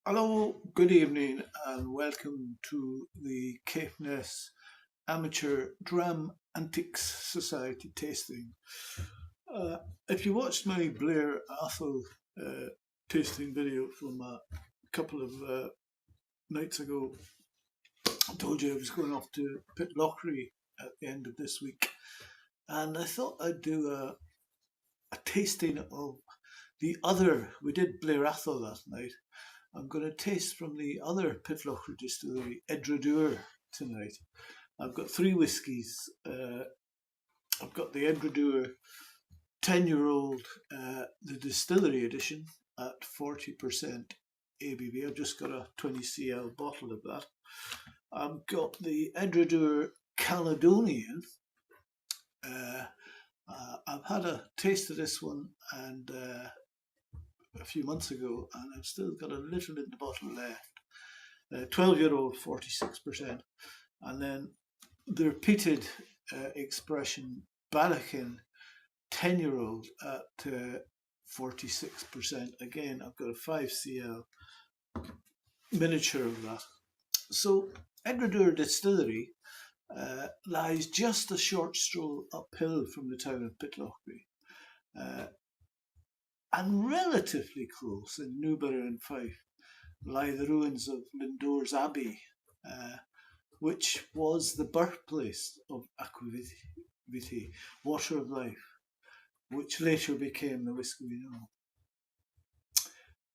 Hello, good evening, and welcome to the Caithness Amateur Dram Antiques Society tasting. Uh, if you watched my Blair Athol tasting video from a couple of nights ago, I told you I was going off to Pitlochry at the end of this week, and I thought I'd do a tasting of the other. We did Blair Athol last night. I'm going to taste from the other Pitlochry distillery, Edradour, tonight. I've got three whiskies. I've got the Edradour 10-year-old, the distillery edition at 40% ABV. I've just got a 20cl bottle of that. I've got the Edradour Caledonian. I've had a taste of this one and a few months ago, and I've still got a little in the bottle left. 12-year-old, 46%. And then the repeated expression Ballechin 10-year-old at 46%. Again, I've got a 5cl miniature of that. So Edradour Distillery lies just a short stroll uphill from the town of Pitlochry. And relatively close in Newbury and Fife lie the ruins of Lindores Abbey, which was the birthplace of aquavitae, water of life, which later became the whisky we know.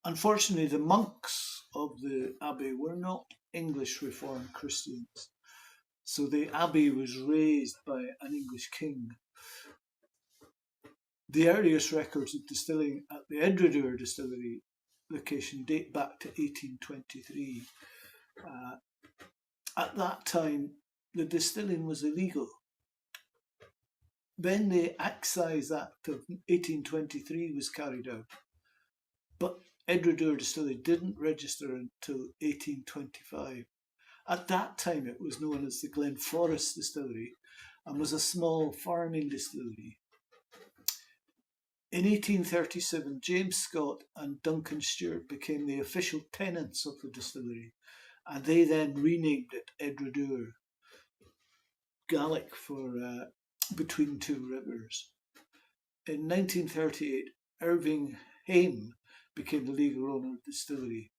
Unfortunately, the monks of the abbey were not English Reformed Christians, so the abbey was razed by an English king. The earliest records of distilling at the Edradour distillery location date back to 1823. At that time, the distilling was illegal. Then the Excise Act of 1823 was carried out, but Edradour distillery didn't register until 1825. At that time, it was known as the Glenforest distillery and was a small farming distillery. In 1837, James Scott and Duncan Stewart became the official tenants of the distillery, and they then renamed it Edradour, Gaelic for between two rivers. In 1938, Irving Haim became the legal owner of the distillery.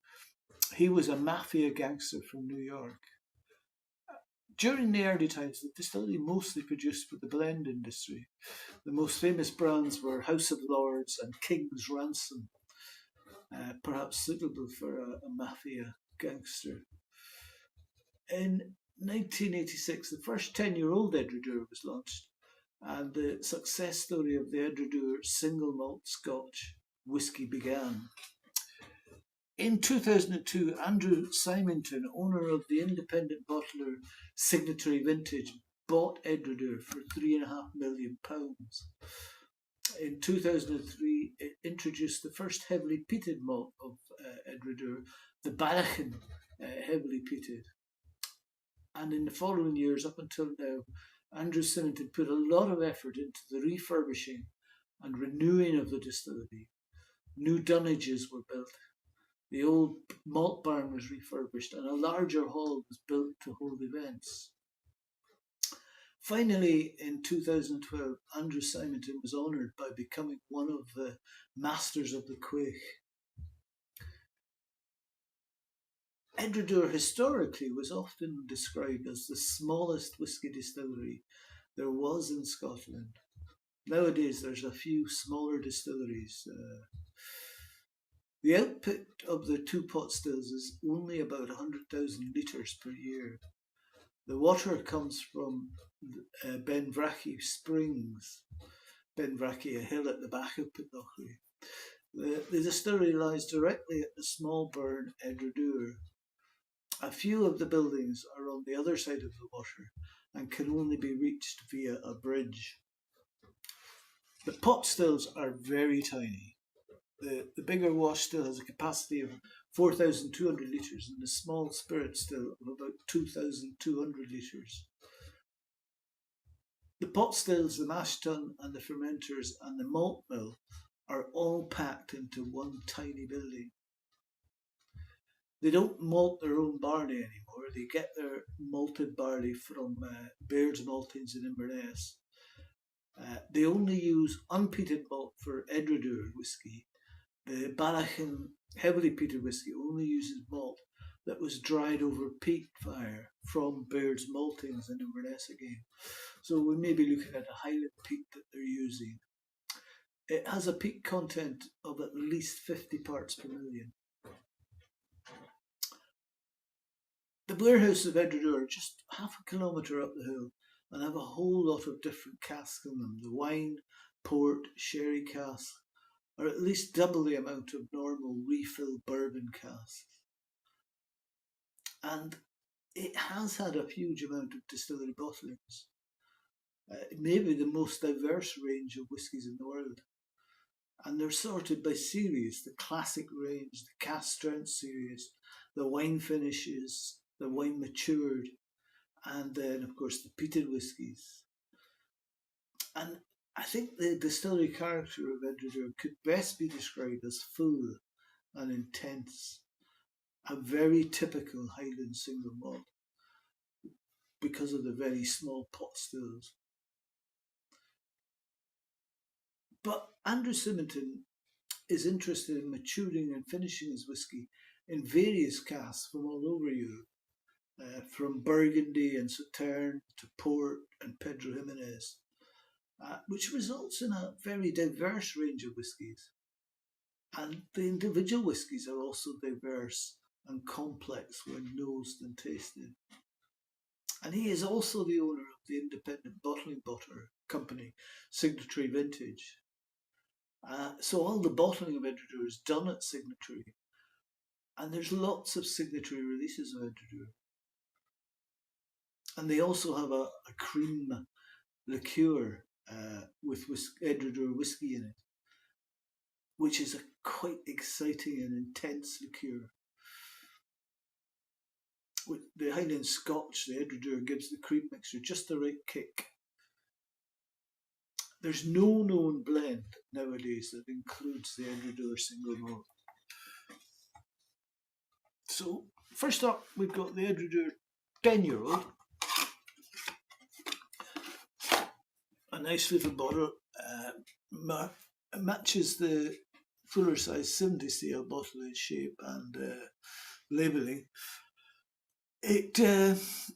He was a mafia gangster from New York. During the early times, the distillery mostly produced for the blend industry. The most famous brands were House of Lords and King's Ransom, perhaps suitable for a mafia gangster. In 1986, the first 10-year-old Edradour was launched, and the success story of the Edradour single malt Scotch whisky began. In 2002, Andrew Symington, owner of the independent bottler Signatory Vintage, bought Edradour for £3.5 million. In 2003, it introduced the first heavily peated malt of Edradour, the Ballechin heavily peated. And in the following years, up until now, Andrew Symington put a lot of effort into the refurbishing and renewing of the distillery. New dunnages were built. The old malt barn was refurbished and a larger hall was built to hold events. Finally, in 2012, Andrew Symington was honoured by becoming one of the Masters of the Quaich. Edradour historically was often described as the smallest whisky distillery there was in Scotland. Nowadays, there's a few smaller distilleries. The output of the two pot stills is only about 100,000 litres per year. The water comes from Benvrachy Springs, Benvrachy, a hill at the back of Pitlochry. The distillery lies directly at the small burn Edradour. A few of the buildings are on the other side of the water and can only be reached via a bridge. The pot stills are very tiny. The bigger wash still has a capacity of 4,200 litres and the small spirit still of about 2,200 litres. The pot stills, the mash tun and the fermenters and the malt mill are all packed into one tiny building. They don't malt their own barley anymore. They get their malted barley from Baird's Maltings in Inverness. They only use unpeated malt for Edradour whisky. The Ballechin heavily peated whisky only uses malt that was dried over peat fire from Baird's Maltings in Inverness again. So we may be looking at a Highland peat that they're using. It has a peat content of at least 50 parts per million. The warehouses of Edradour are just half a kilometre up the hill and have a whole lot of different casks in them. The wine, port, sherry casks are at least double the amount of normal refill bourbon casks. And it has had a huge amount of distillery bottlings. It may be the most diverse range of whiskies in the world. And they're sorted by series: the classic range, the cask strength series, the wine finishes, the wine matured, and then, of course, the peated whiskies. And I think the distillery character of Edradour could best be described as full and intense, a very typical Highland single malt because of the very small pot stills. But Andrew Symington is interested in maturing and finishing his whisky in various casks from all over Europe, from Burgundy and Sauterne to Port and Pedro Jimenez, which results in a very diverse range of whiskies. And the individual whiskies are also diverse and complex when nosed and tasted. And he is also the owner of the independent bottling company, Signatory Vintage. So all the bottling of Edradour is done at Signatory. And there's lots of Signatory releases of Edradour. And they also have a cream liqueur with Edradour whiskey in it, which is a quite exciting and intense liqueur. With the Highland Scotch, the Edradour gives the cream mixture just the right kick. There's no known blend nowadays that includes the Edradour single malt. So first up, we've got the Edradour 10-year-old. A nice little bottle, matches the fuller size 70cl bottle in shape and labelling. Its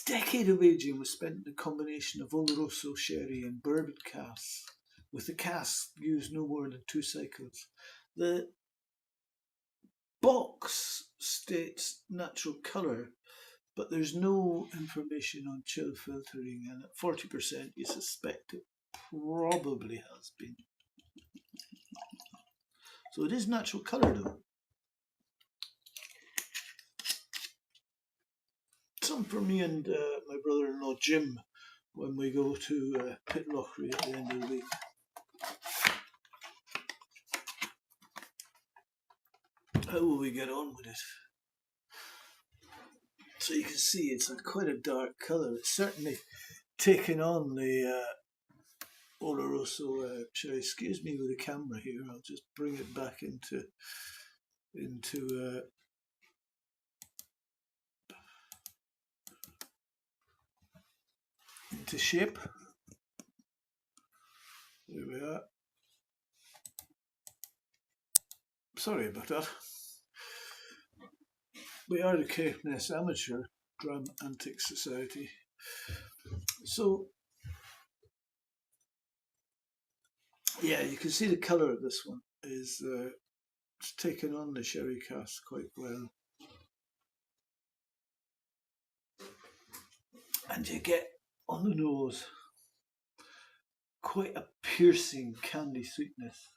decade of aging was spent in a combination of Oloroso sherry and bourbon casks, with the casks used no more than 2 cycles. The box states natural colour, but there's no information on chill filtering, and at 40% you suspect it probably has been. So it is natural colour though. Some for me and my brother-in-law Jim when we go to Pitlochry at the end of the week. How will we get on with it? So you can see it's quite a dark colour. It's certainly taken on the Oloroso sherry. Excuse me with the camera here. I'll just bring it back into shape. There we are. Sorry about that. We are the Caithness Amateur Dram Antics Society. So, yeah, you can see the colour of this one is it's taken on the sherry cask quite well. And you get on the nose quite a piercing candy sweetness,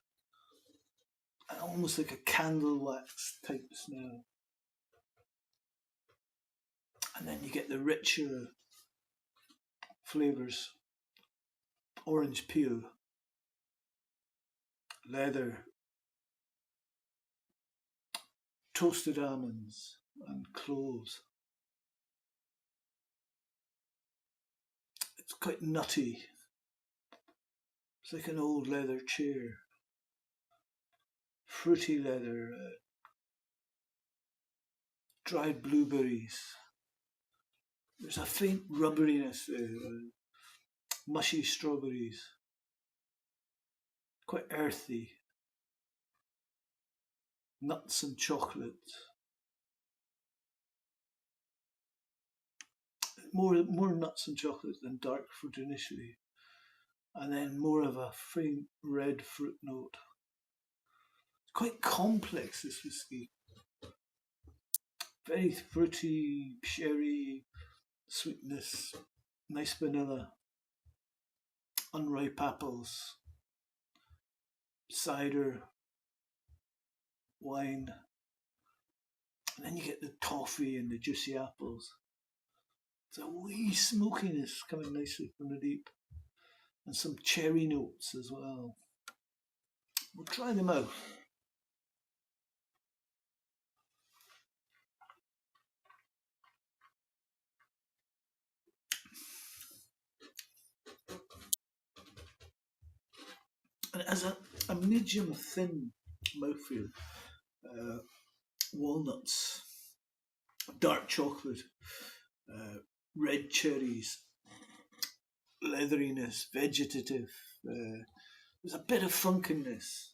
and almost like a candle wax type smell. And then you get the richer flavours: orange peel, leather, toasted almonds and cloves. It's quite nutty. It's like an old leather chair. fruity leather, dried blueberries. There's a faint rubberiness, mushy strawberries, quite earthy, nuts and chocolate. More nuts and chocolate than dark fruit initially, and then more of a faint red fruit note. It's quite complex, this whiskey. Very fruity, sherry, sweetness, nice vanilla, unripe apples, cider, wine, and then you get the toffee and the juicy apples. It's a wee smokiness coming nicely from the deep, and some cherry notes as well. We'll try them out. And it has a medium thin mouthfeel. Walnuts, dark chocolate, red cherries, leatheriness, vegetative. There's a bit of funkiness,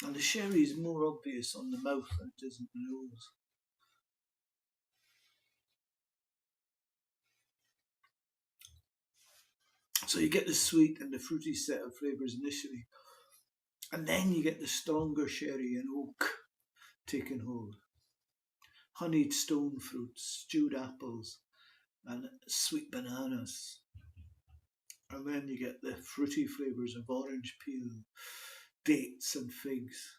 and the sherry is more obvious on the mouth than it is on the nose. So you get the sweet and the fruity set of flavours initially, and then you get the stronger sherry and oak taking hold. Honeyed stone fruits, stewed apples, and sweet bananas. And then you get the fruity flavours of orange peel, dates, and figs.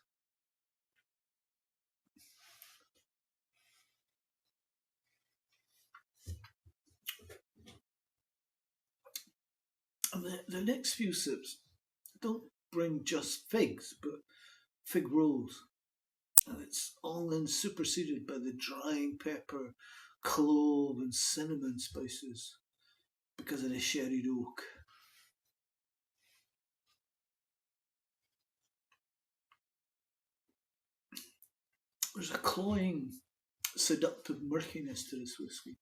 And the next few sips don't bring just figs, but fig rolls. And it's all then superseded by the drying pepper, clove, and cinnamon spices because of the sherried oak. There's a cloying, seductive murkiness to this whiskey.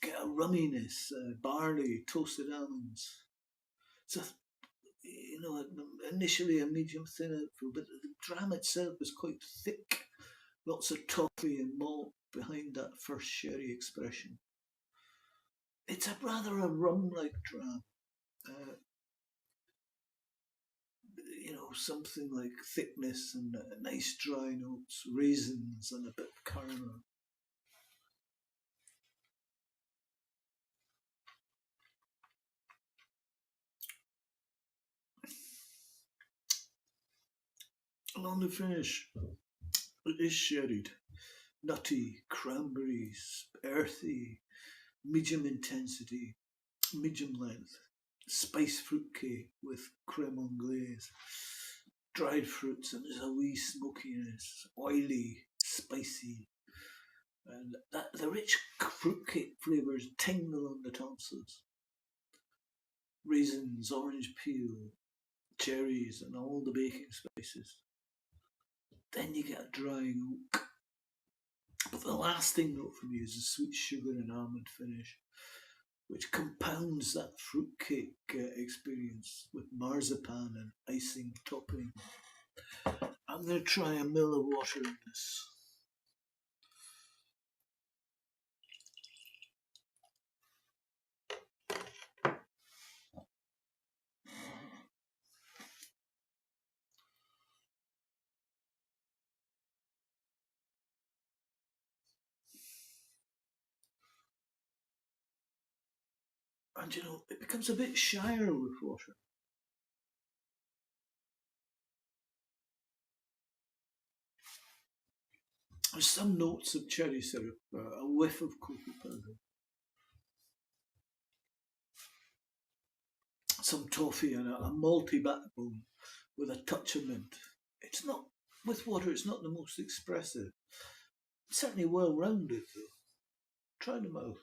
Get a rumminess, barley, toasted almonds. It's a, initially a medium thin outflow, but the dram itself is quite thick. Lots of toffee and malt behind that first sherry expression. It's rather a rum-like dram. Something like thickness and nice dry notes, raisins, and a bit of caramel. And on the finish, it is sherried, nutty, cranberries, earthy, medium intensity, medium length, spice fruitcake with creme anglaise, dried fruits, and there's a wee smokiness, oily, spicy, and the rich fruitcake flavours tingle on the tonsils. Raisins, orange peel, cherries, and all the baking spices. Then you get a drying oak. But the lasting note for me is the sweet sugar and almond finish, which compounds that fruitcake experience with marzipan and icing topping. I'm going to try a mill of water in this. And it becomes a bit shyer with water. There's some notes of cherry syrup, a whiff of cocoa powder, some toffee, and a malty backbone with a touch of mint. It's not, with water, it's not the most expressive. It's certainly well rounded though. Try them out.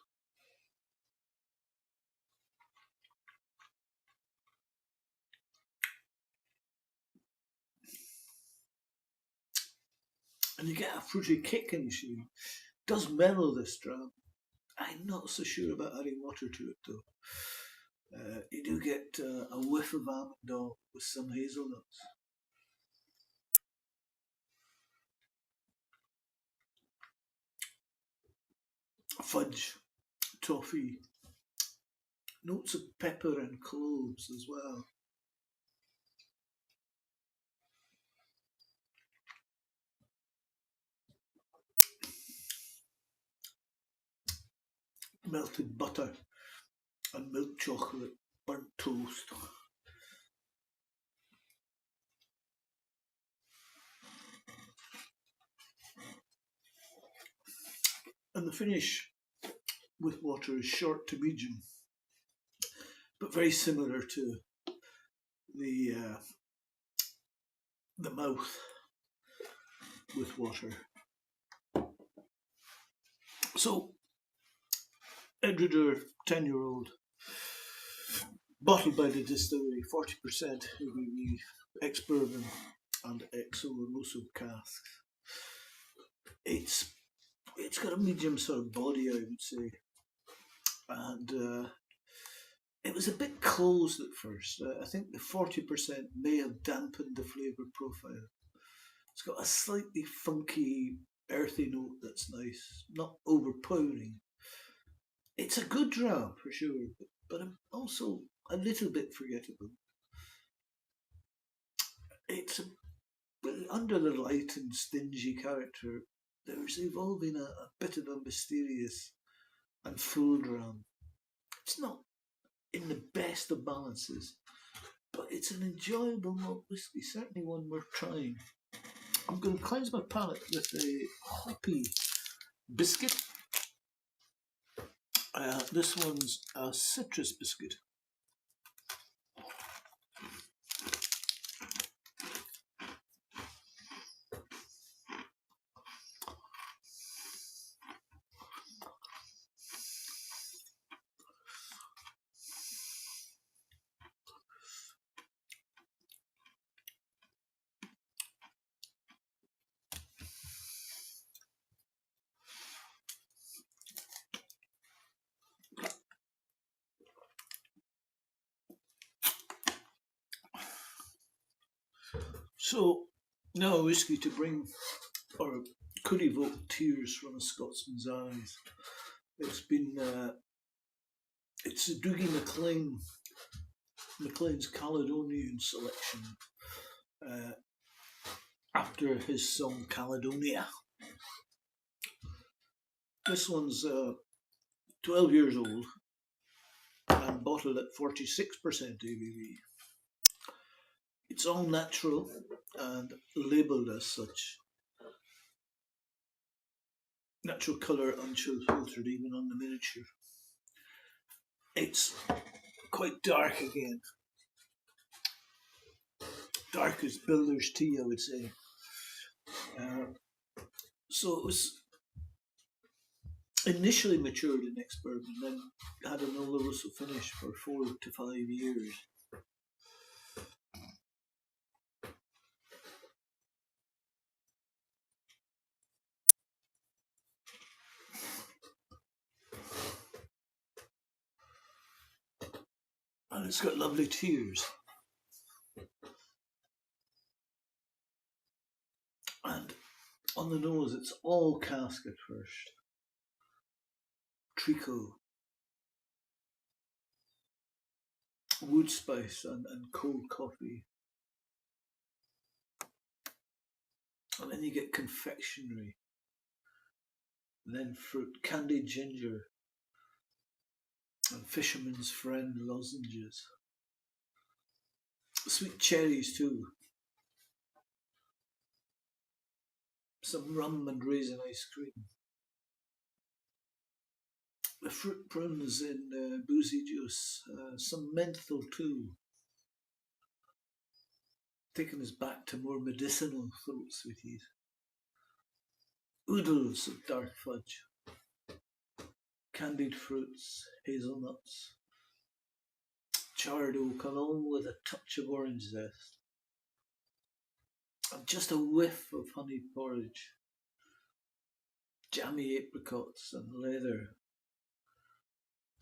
and you get a fruity kick initially. It does mellow this dram. I'm not so sure about adding water to it though. You do get a whiff of almond oil with some hazelnuts. Fudge, toffee, notes of pepper and cloves as well. Melted butter and milk chocolate, burnt toast. And the finish with water is short to medium, but very similar to the mouth with water. So, Edradour 10-year-old, bottled by the distillery, 40% ABV, ex-bourbon and ex-Oloroso casks. It's got a medium sort of body, I would say, and it was a bit closed at first. I think the 40% may have dampened the flavour profile. It's got a slightly funky, earthy note that's nice, not overpowering. It's a good dram for sure, but also a little bit forgettable. It's under the light and stingy character, there's evolving a bit of a mysterious and full dram. It's not in the best of balances, but it's an enjoyable malt whisky, certainly one worth trying. I'm going to cleanse my palate with a hoppy biscuit. This one's a citrus biscuit. So, now a whisky to bring, or could evoke tears from a Scotsman's eyes. It's a Dougie MacLean's Caledonian selection after his song Caledonia. This one's 12 years old and bottled at 46% ABV. It's all natural and labelled as such. Natural colour, unchill filtered even on the miniature. It's quite dark again. Dark as builder's tea, I would say. So it was initially matured in ex-bourbon, then had an Oloroso finish for 4 to 5 years. And it's got lovely tears. And on the nose, it's all cask at first. Treacle, wood spice and cold coffee. And then you get confectionery. And then fruit, candied ginger, and fisherman's friend lozenges. Sweet cherries too. Some rum and raisin ice cream. The fruit prunes in boozy juice. Some menthol too. Taking us back to more medicinal throat sweeties. Oodles of dark fudge. Candied fruits, hazelnuts. Charred oak along with a touch of orange zest. And just a whiff of honey porridge. jammy apricots and leather.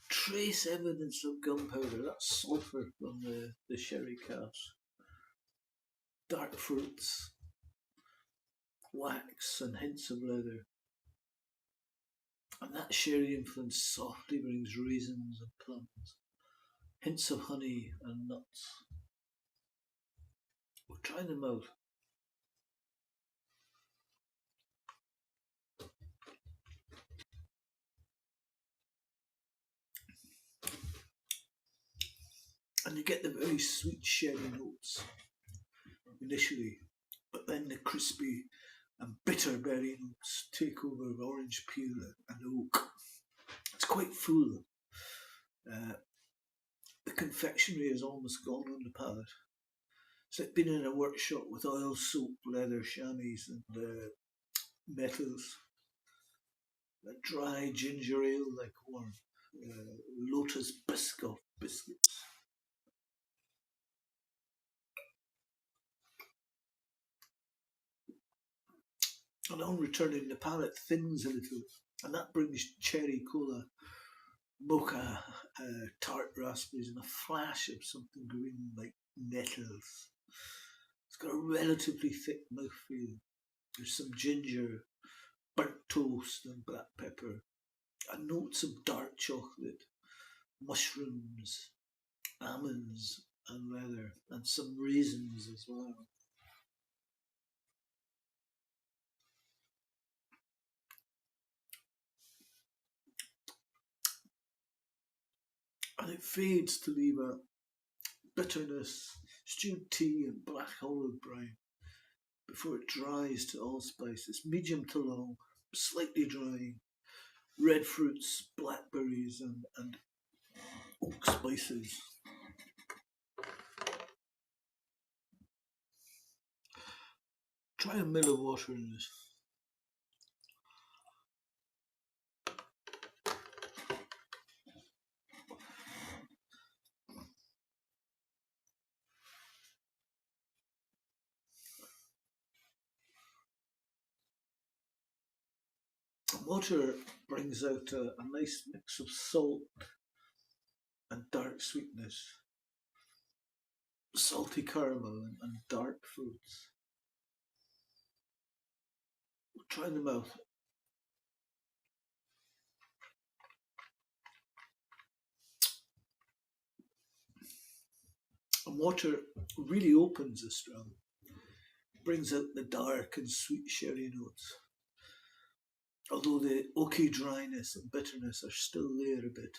Trace evidence of gunpowder, that's sulphur from the sherry cask. Dark fruits, wax and hints of leather. And that sherry influence softly brings raisins and plums, hints of honey and nuts. We'll try them out. And you get the very sweet sherry notes initially, but then the crispy and bitter berry notes take over of orange peel and oak. It's quite full. The confectionery is almost gone on the palate. It's like being in a workshop with oil soap, leather chamois and metals. A dry ginger ale like warm. Lotus Biscoff biscuits. And on returning, the palate thins a little, and that brings cherry cola, mocha, tart raspberries, and a flash of something green like nettles. It's got a relatively thick mouthfeel. There's some ginger, burnt toast, and black pepper, and notes of dark chocolate, mushrooms, almonds, and leather, and some raisins as well. And it fades to leave a bitterness, stewed tea, and black olive brine before it dries to allspice. It's medium to long, slightly drying. Red fruits, blackberries, and oak spices. Try a mill of water in this. Water brings out a nice mix of salt and dark sweetness, salty caramel and dark fruits. Try them out. And water really opens the strong, brings out the dark and sweet sherry notes, although the oaky dryness and bitterness are still there a bit.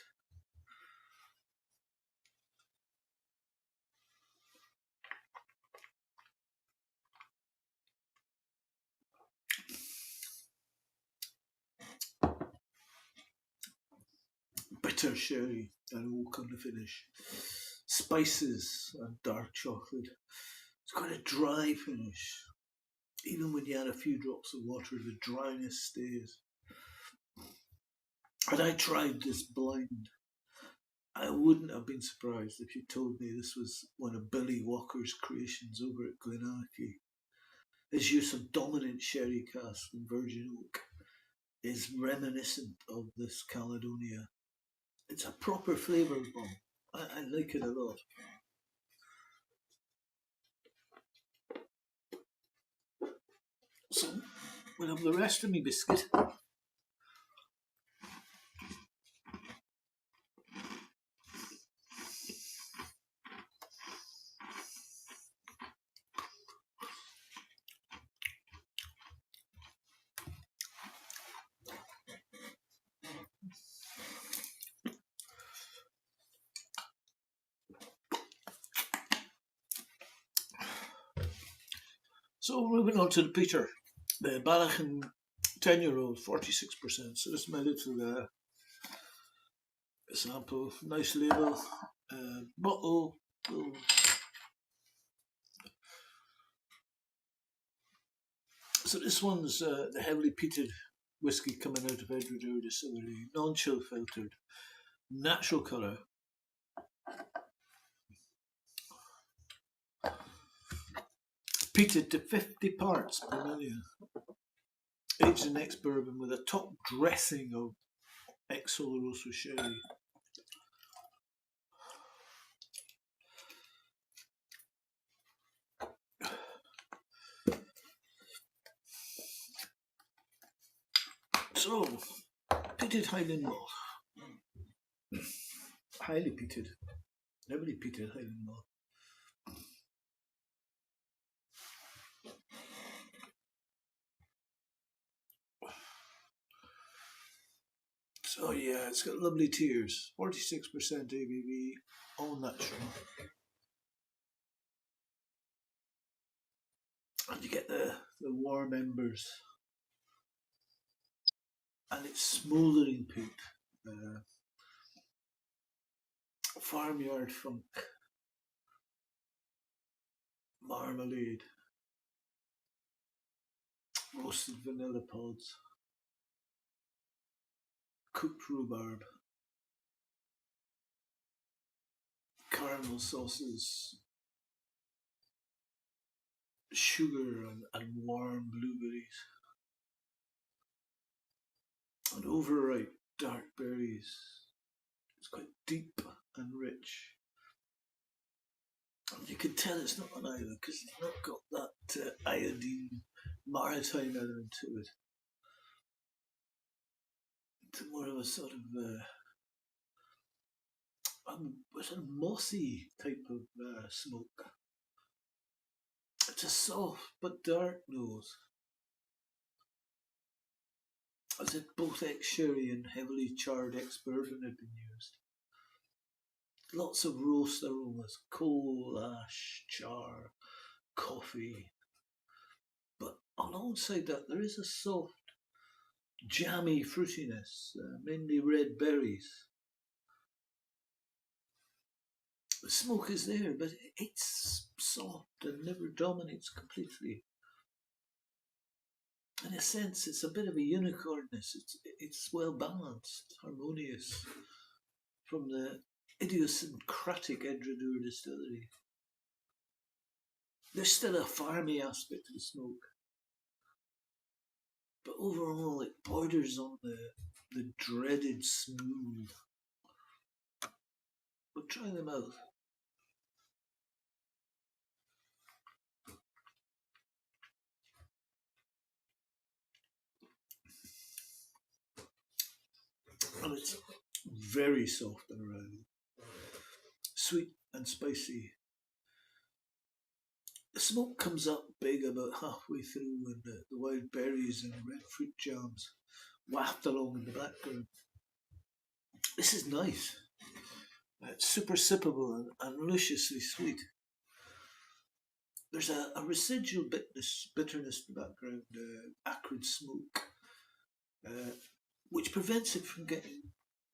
Bitter sherry and oak on the finish. Spices and dark chocolate. It's got a dry finish. Even when you add a few drops of water, the dryness stays. Had I tried this blind, I wouldn't have been surprised if you told me this was one of Billy Walker's creations over at Glenarchy. His use of dominant sherry cask and virgin oak is reminiscent of this Caledonia. It's a proper flavour bomb. I like it a lot. So we'll have the rest of my biscuit. So moving on to the Peter, the Ballechin 10-year-old, 46%. So this is my little sample, nice label, bottle. So this one's the heavily peated whiskey coming out of Edradour Distillery, non-chill filtered, natural colour. Peated to 50 parts per million. aged in ex-bourbon with a top dressing of ex-Oloroso sherry. So, peated Highland malt. Highly peated. Heavily peated Highland malt. So yeah, it's got lovely tears. 46% ABV, all natural. And you get the warm embers. And it's smouldering peat. Farmyard funk. Marmalade. Roasted vanilla pods. Cooked rhubarb. Caramel sauces. Sugar and warm blueberries. And overripe dark berries. It's quite deep and rich. And you can tell it's not an island because it's not got that iodine maritime element to it. It's more of a sort of mossy type of smoke. It's a soft but dark nose. As if both ex-sherry and heavily charred ex-bourbon had been used. Lots of roast aromas, coal, ash, char, coffee. But alongside that, there is a soft, jammy fruitiness, mainly red berries. The smoke is there, but it's soft and never dominates completely. In a sense, it's a bit of a unicornness. It's well balanced, harmonious, from the idiosyncratic Edradour distillery. There's still a farmy aspect to the smoke, but overall it borders on the dreaded smooth. But try them out. And it's very soft and round, sweet and spicy. The smoke comes up big about halfway through, and the wild berries and red fruit jams waft along in the background. This is nice. It's super sippable and lusciously sweet. There's a residual bitterness in the background, acrid smoke, which prevents it from getting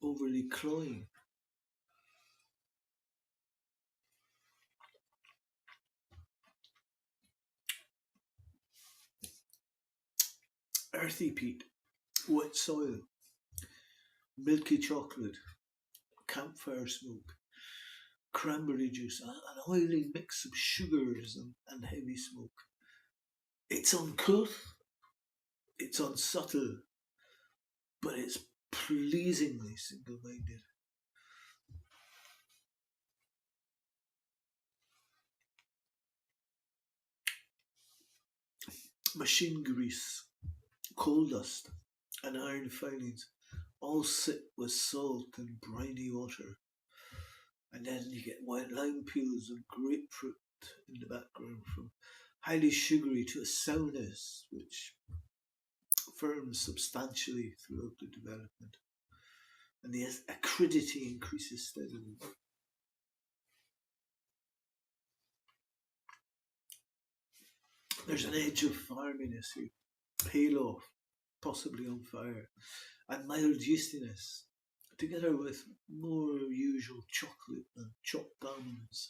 overly cloying. Earthy peat, wet soil, milky chocolate, campfire smoke, cranberry juice, an oily mix of sugars and heavy smoke. It's uncouth, it's unsubtle, but it's pleasingly single-minded. Machine grease, coal dust, and iron filings all sit with salt and briny water. And then you get white lime peels and grapefruit in the background, from highly sugary to a sourness which firms substantially throughout the development. And the acridity increases steadily. There's an edge of farminess here, pale off, possibly on fire, and mild yeastiness, together with more usual chocolate and chopped almonds.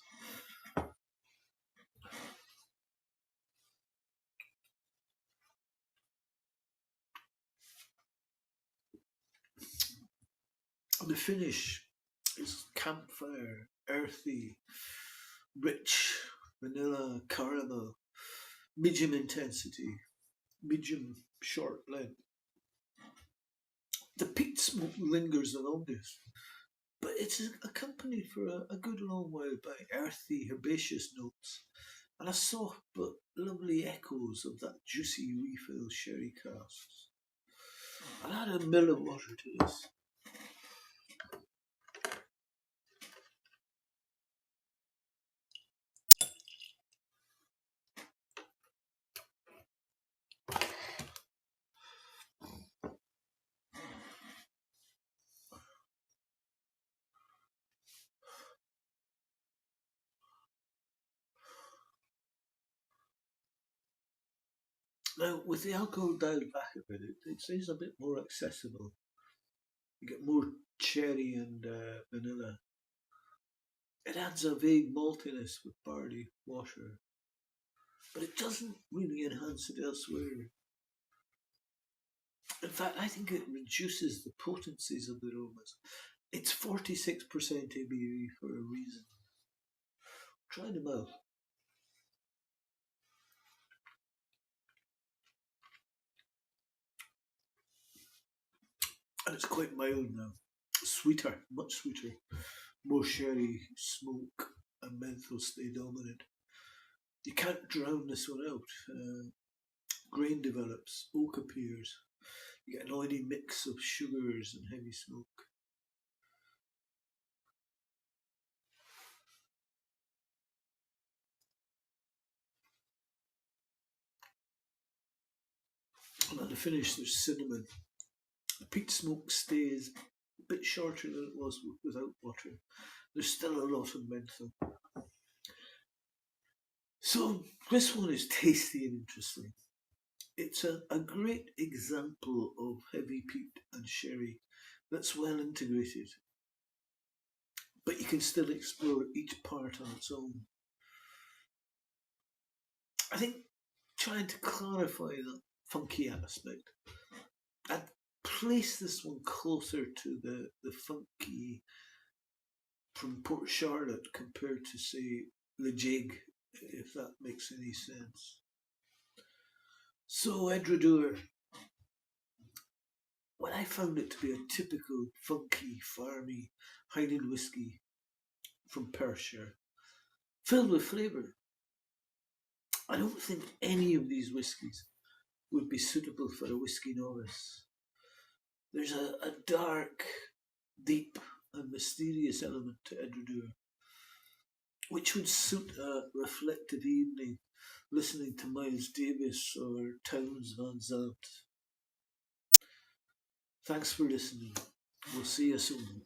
The finish is campfire, earthy, rich, vanilla, caramel, medium intensity, medium short blend. The peat smoke lingers the longest, but it's accompanied for a good long while by earthy, herbaceous notes and a soft but lovely echoes of that juicy refill sherry casks. I'll add a mill of water to this. Now, with the alcohol dialed back a bit, it seems a bit more accessible. You get more cherry and vanilla. It adds a vague maltiness with barley water, but it doesn't really enhance it elsewhere. In fact, I think it reduces the potencies of the aromas. It's 46% ABV for a reason. Try them out. And it's quite mild now. Sweeter, much sweeter. More sherry, smoke, and menthol stay dominant. You can't drown this one out. Grain develops, oak appears. You get an oily mix of sugars and heavy smoke. And at the finish, there's cinnamon. The peat smoke stays a bit shorter than it was without water. There's still a lot of menthol. So this one is tasty and interesting. It's a great example of heavy peat and sherry that's well integrated, but you can still explore each part on its own. I think trying to clarify the funky aspect, I'd place this one closer to the funky from Port Charlotte compared to, say, Le Jig, if that makes any sense. So Edradour, well, I found it to be a typical funky, farmy Highland whisky from Perthshire, filled with flavour. I don't think any of these whiskies would be suitable for a whisky novice. There's a dark, deep, and mysterious element to Edradour, which would suit a reflective evening listening to Miles Davis or Townes Van Zandt. Thanks for listening. We'll see you soon.